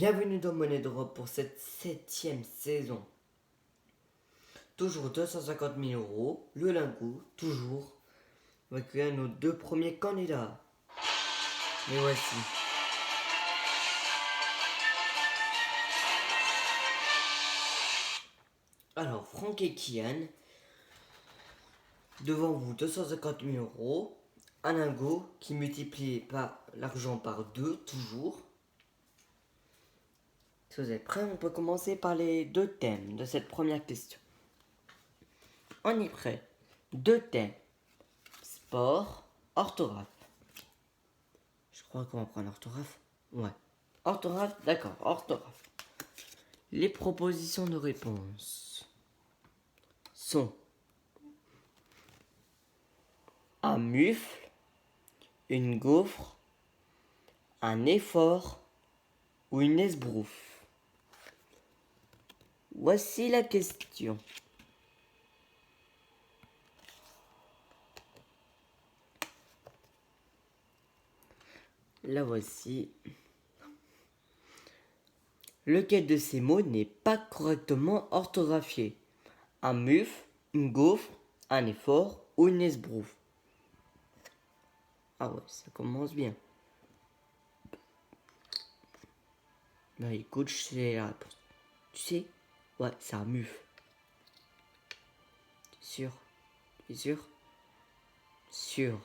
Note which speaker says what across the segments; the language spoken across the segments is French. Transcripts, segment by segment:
Speaker 1: Bienvenue dans Monnaie d'Europe pour cette 7e saison. Toujours 250 000 euros, le lingot, toujours. On va accueillir nos deux premiers candidats. Les voici. Alors, Franck et Kian, devant vous 250 000 euros, un lingot qui multiplie l'argent par 2, toujours. Si vous êtes prêts, on peut commencer par les deux thèmes de cette première question. On est prêt. Deux thèmes. Sport, orthographe. Je crois qu'on va prendre orthographe. Ouais. Orthographe, d'accord, orthographe. Les propositions de réponse sont un mufle, une gaufre, un effort ou une esbrouffe. Voici la question. La voici. Lequel de ces mots n'est pas correctement orthographié? Un mufle, une gaufre, un effort ou une esbrouffe? Ah ouais, ça commence bien. Bah écoute, je sais la réponse. Tu sais? Ouais, c'est un mufle. Sûr? T'es sûr? Sûr.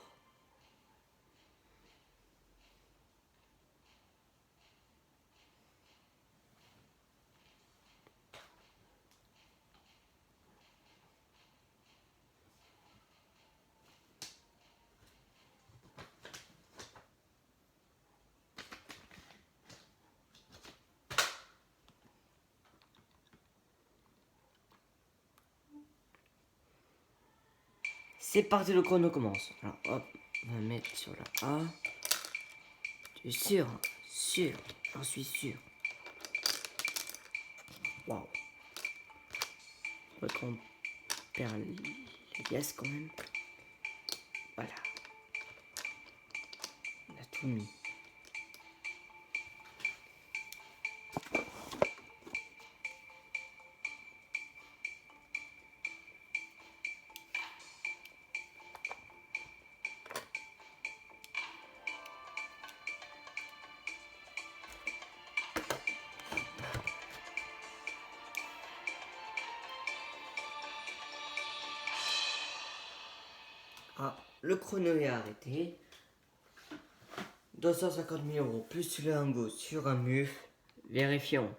Speaker 1: C'est parti, le chrono commence. Alors hop, on va mettre sur la A. Tu es sûr? Sûr, j'en suis sûr. Waouh. Faudrait qu'on perd les yes quand même. Voilà. On a tout mis. Ah, le chrono est arrêté. 250 000 euros plus le lingot sur un mufle. Vérifions.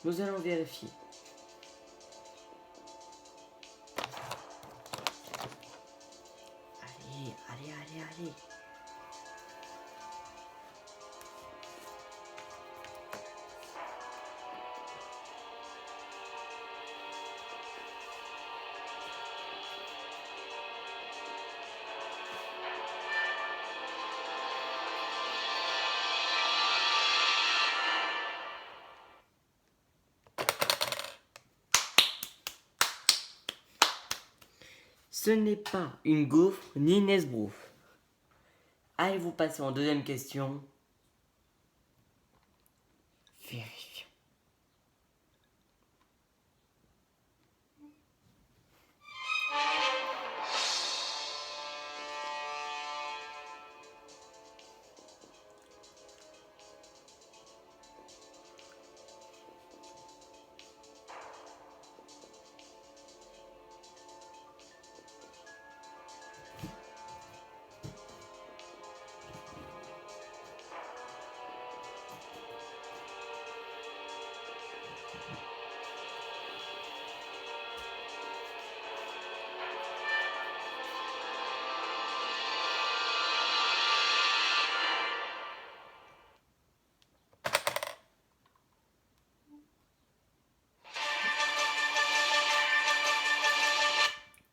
Speaker 1: Nous allons vérifier. Allez. Ce n'est pas une gaufre ni une esbrouffe. Allez, vous passez en deuxième question. Vérifions.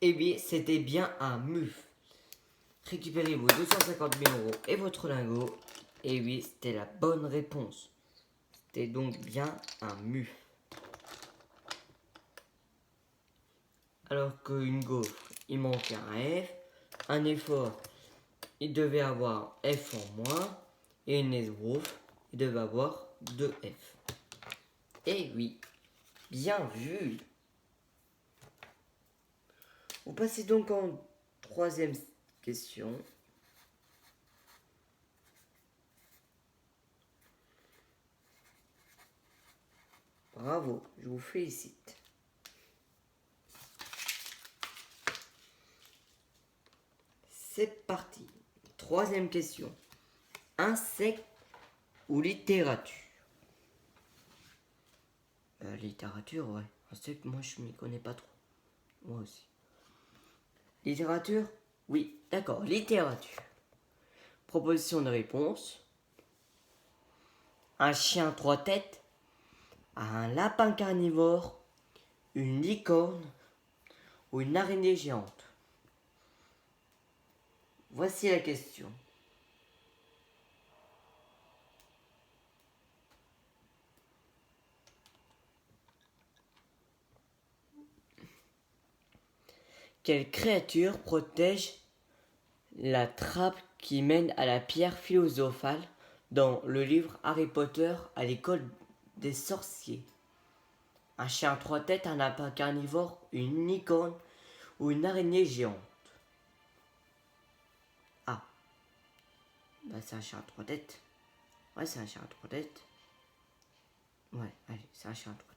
Speaker 1: Eh bien, c'était bien un mufle. Récupérez vos 250 000 euros et votre lingot. Et oui, c'était la bonne réponse. C'était donc bien un mufle. Alors qu'une gaufre, il manque un F. Un effort, il devait avoir F en moins. Et une esbrouffe, il devait avoir 2F. Eh oui, bien vu. On passe donc en troisième question. Bravo, je vous félicite. C'est parti. Troisième question. Insectes ou littérature? Littérature, ouais. Insectes, moi je m'y connais pas trop. Moi aussi. Littérature? Oui, d'accord, littérature. Proposition de réponse. Un chien trois têtes, un lapin carnivore, une licorne ou une araignée géante? Voici la question. Quelle créature protège la trappe qui mène à la pierre philosophale dans le livre Harry Potter à l'école des sorciers? Un chien à trois têtes, un lapin carnivore, une licorne ou une araignée géante? Ah, bah c'est un chien à trois têtes. Ouais, c'est un chien à trois têtes. Ouais, allez, c'est un chien à trois têtes.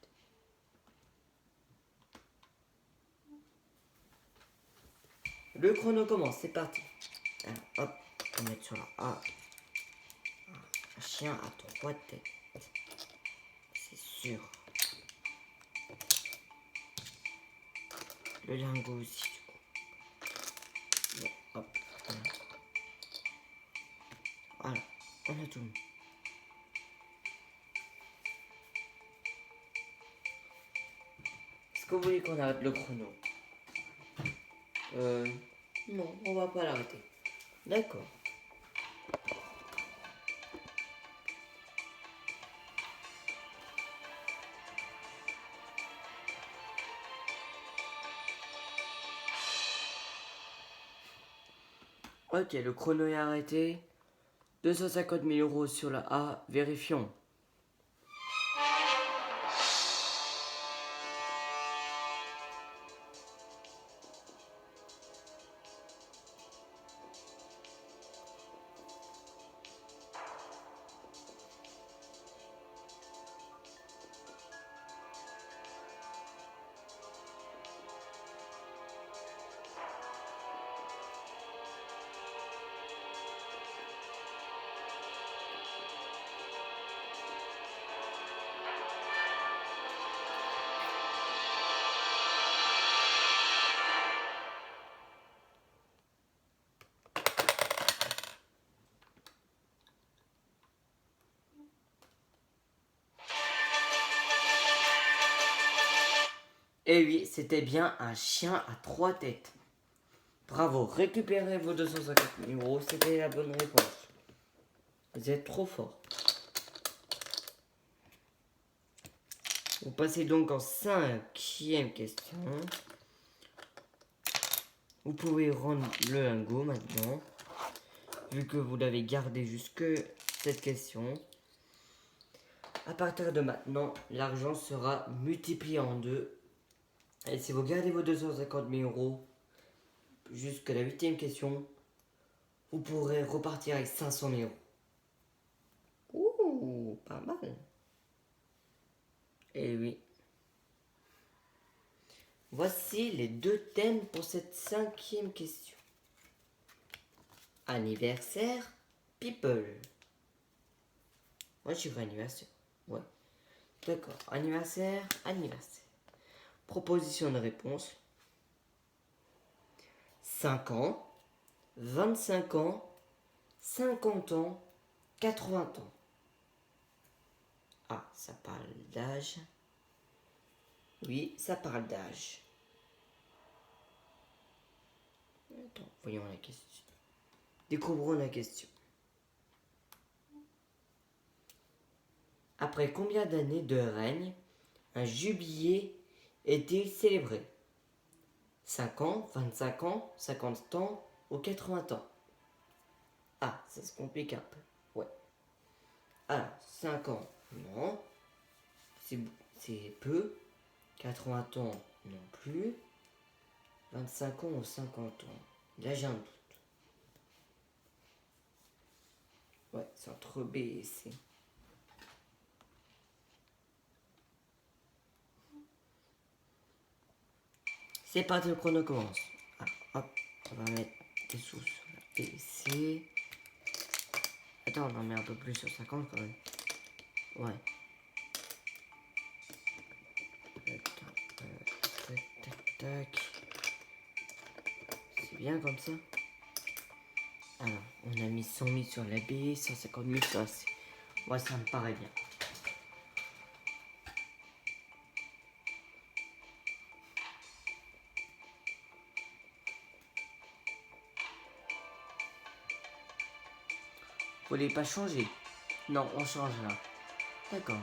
Speaker 1: Le chrono commence, c'est parti. Alors, hop, on va mettre sur la A. Un chien à trois têtes. C'est sûr. Le lingot aussi, du coup. Bon, hop, voilà, on a tout mis. Est-ce que vous voulez qu'on arrête le chrono? Non, on va pas l'arrêter. D'accord. Ok, le chrono est arrêté. 250 000 euros sur la A, vérifions. Et oui, c'était bien un chien à trois têtes. Bravo, récupérez vos 250 000 euros, c'était la bonne réponse. Vous êtes trop fort. Vous passez donc en cinquième question. Vous pouvez rendre le lingot maintenant, vu que vous l'avez gardé jusque cette question. À partir de maintenant, l'argent sera multiplié en deux. Et si vous gardez vos 250 000 euros jusqu'à la huitième question, vous pourrez repartir avec 500 000 euros. Ouh, pas mal. Et oui. Voici les deux thèmes pour cette cinquième question. Anniversaire, people. Moi, je dirais anniversaire. Ouais. D'accord. Anniversaire, anniversaire. Proposition de réponse. 5 ans, 25 ans, 50 ans, 80 ans. Ah, ça parle d'âge. Oui, ça parle d'âge. Attends, voyons la question. Découvrons la question. Après combien d'années de règne un jubilé est-il célébré? 5 ans, 25 ans, 50 ans ou 80 ans? Ah, ça se complique un peu. Ouais. Alors, 5 ans, non. C'est peu. 80 ans, non plus. 25 ans ou 50 ans? Là, j'ai un doute. Ouais, c'est entre B et C. C'est parti, le chrono commence. Ah, hop, on va mettre des sous sur la PC. Attends, on en met un peu plus sur 50 quand même. Ouais. Tac, tac, tac. C'est bien comme ça. Alors, on a mis 100 000 sur la B, 150 000 sur la C. Ouais, ça me paraît bien. Vous voulez pas changer? Non, on change là. D'accord.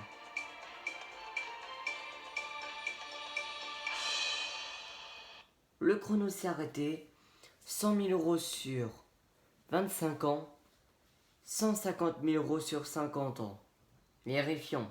Speaker 1: Le chrono s'est arrêté. 100 000 euros sur 25 ans. 150 000 euros sur 50 ans. Vérifions.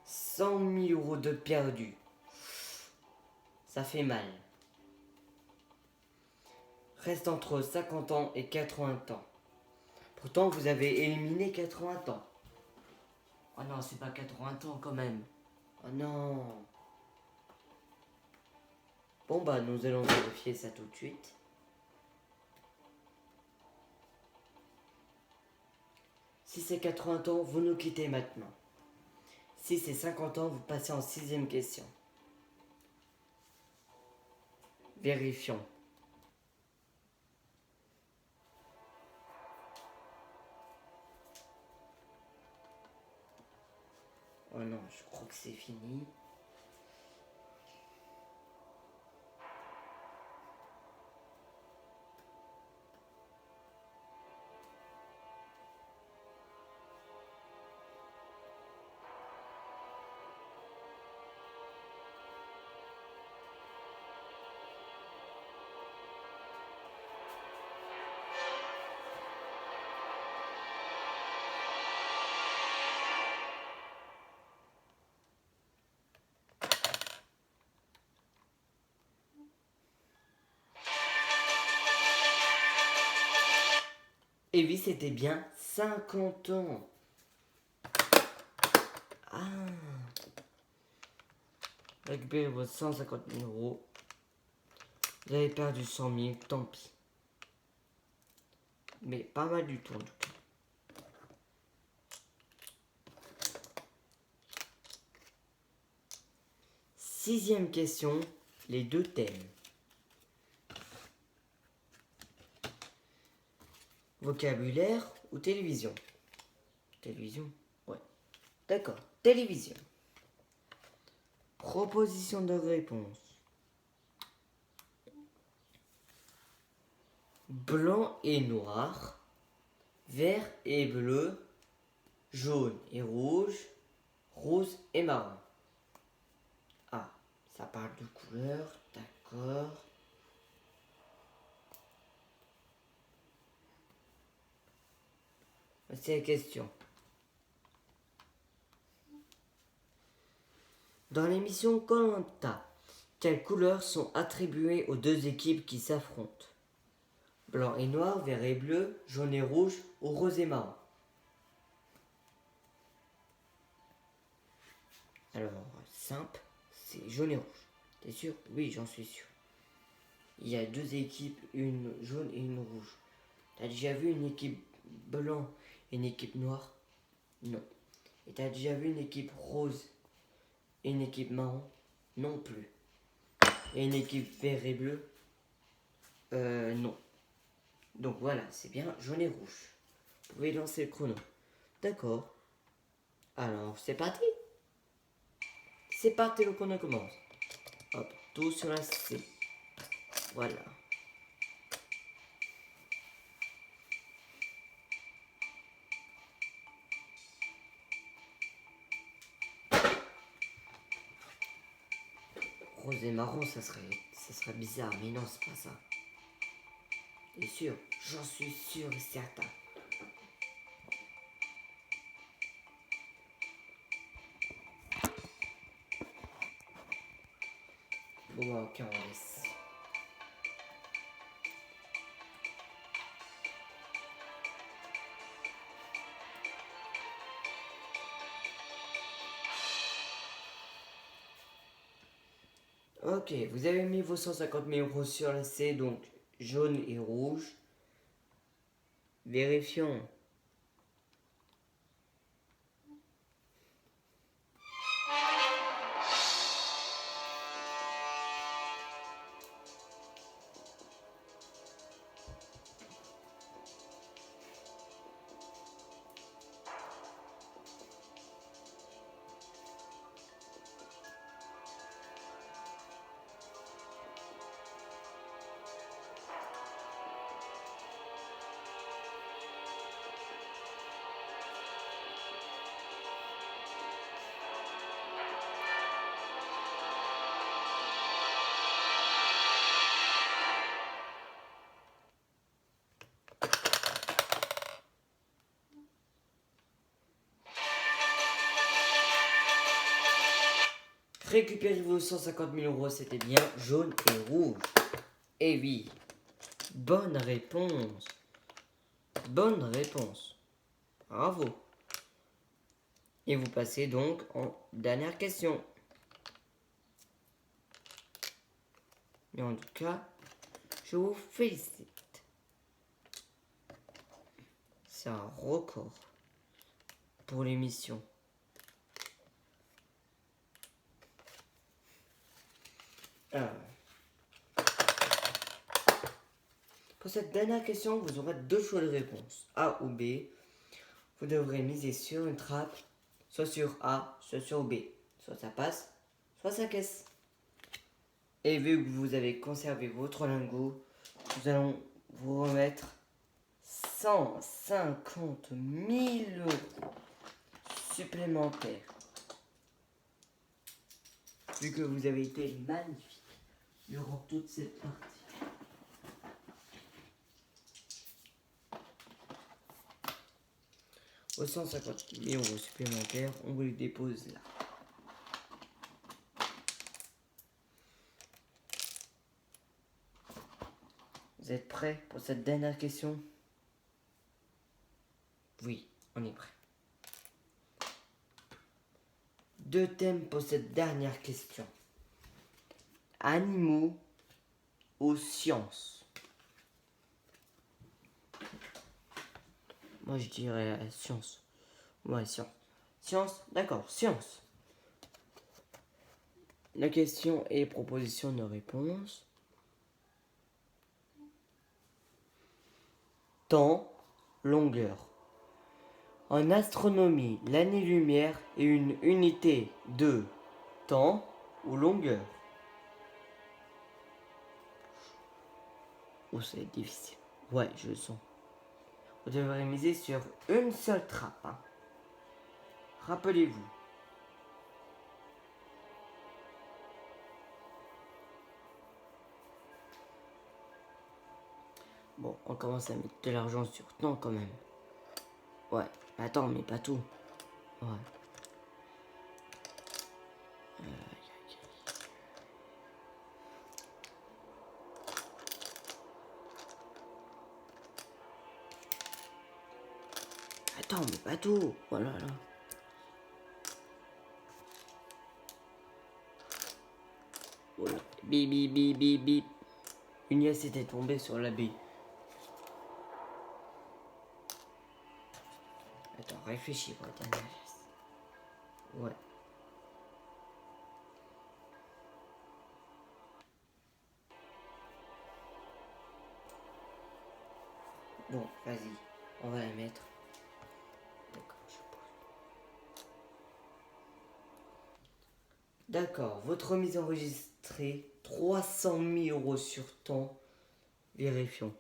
Speaker 1: « 100 000 euros de perdu. Ça fait mal. Reste entre 50 ans et 80 ans. Pourtant, vous avez éliminé 80 ans. Oh non, c'est pas 80 ans quand même. Oh non. Bon bah, nous allons vérifier ça tout de suite. Si c'est 80 ans, vous nous quittez maintenant. Si c'est 50 ans, vous passez en 6e question. Vérifions. Oh non, je crois que c'est fini. Et oui, c'était bien 50 ans. Ah. Récupérez vos 150 000 euros. Vous avez perdu 100 000, tant pis. Mais pas mal du tout en tout cas. Sixième question, les deux thèmes. Vocabulaire ou télévision? Télévision? Ouais. D'accord. Télévision. Proposition de réponse. Blanc et noir. Vert et bleu. Jaune et rouge. Rose et marron. Ah, ça parle de couleur. D'accord. C'est la question. Dans l'émission Koh-Lanta, quelles couleurs sont attribuées aux deux équipes qui s'affrontent? Blanc et noir, vert et bleu, jaune et rouge ou rose et marron? Alors, simple, c'est jaune et rouge. T'es sûr? Oui, j'en suis sûr. Il y a deux équipes, une jaune et une rouge. T'as déjà vu une équipe blanc et une équipe noire? Non. Et t'as déjà vu une équipe rose et une équipe marron? Non plus. Et une équipe vert et bleu? Non. Donc voilà, c'est bien jaune et rouge. Vous pouvez lancer le chrono. D'accord. Alors, c'est parti. C'est parti, le chrono commence. Hop, tout sur la C. Voilà. Rose et marron, ça serait bizarre, mais non, c'est pas ça. T'es sûr? J'en suis sûr et certain. Bon, ok, on laisse. Ok, vous avez mis vos 150 000 euros sur la C, donc jaune et rouge. Vérifions. Récupérez vos 150 000 euros, c'était bien jaune et rouge. Et oui, bonne réponse. Bonne réponse. Bravo. Et vous passez donc en dernière question. Mais en tout cas, je vous félicite. C'est un record pour l'émission. Alors, pour cette dernière question, vous aurez deux choix de réponse, A ou B. Vous devrez miser sur une trappe, soit sur A, soit sur B. Soit ça passe, soit ça casse. Et vu que vous avez conservé votre lingot, nous allons vous remettre 150 000 euros supplémentaires. Vu que vous avez été magnifique durant toute cette partie. Aux 150 000 euros supplémentaires, on vous les dépose là. Vous êtes prêts pour cette dernière question? Oui, on est prêt. Deux thèmes pour cette dernière question. Animaux ou sciences? Moi je dirais science. Ouais, science. Science, d'accord, science. La question est proposition de réponse. Temps, longueur. En astronomie, l'année-lumière est une unité de temps ou longueur. Oh, c'est difficile. Ouais, je le sens. Vous devrez miser sur une seule trappe. Hein. Rappelez-vous. Bon, on commence à mettre de l'argent sur temps quand même. Ouais, attends, mais pas tout. Ouais. Attends, mais pas tout. Oh là là. Oh là Bip, bip, bip, bip, bip. Une liasse était tombée sur la baie. Attends, réfléchis, quoi, dernière liasse. Ouais. Bon, vas-y, on va la mettre. D'accord, je pose. D'accord, votre remise enregistrée, 300 000 € sur temps. Vérifions.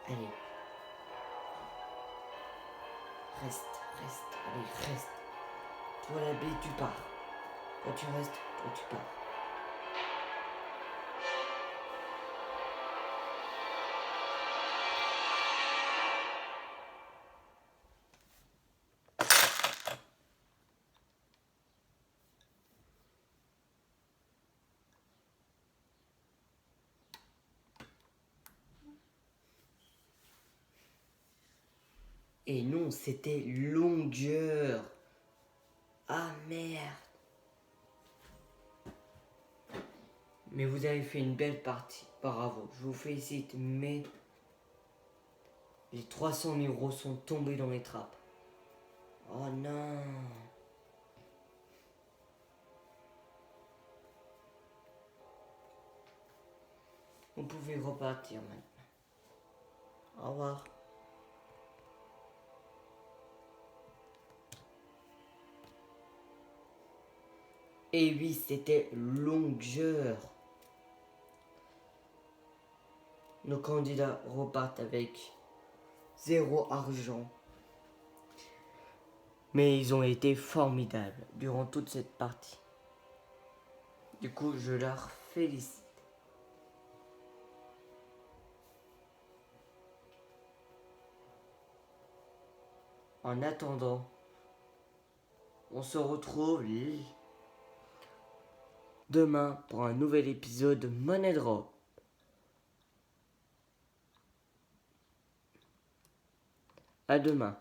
Speaker 1: Allez. Reste, allez, reste. Toi la baie, tu pars. Toi tu restes, toi tu pars. Et non, c'était longueur. Ah merde. Mais vous avez fait une belle partie. Bravo, je vous félicite, mais les 300 000 € sont tombés dans les trappes. Oh non. Vous pouvez repartir maintenant. Au revoir. Et oui, c'était longueur. Nos candidats repartent avec 0 argent. Mais ils ont été formidables durant toute cette partie. Du coup, je leur félicite. En attendant, on se retrouve demain pour un nouvel épisode de Money Drop. À demain.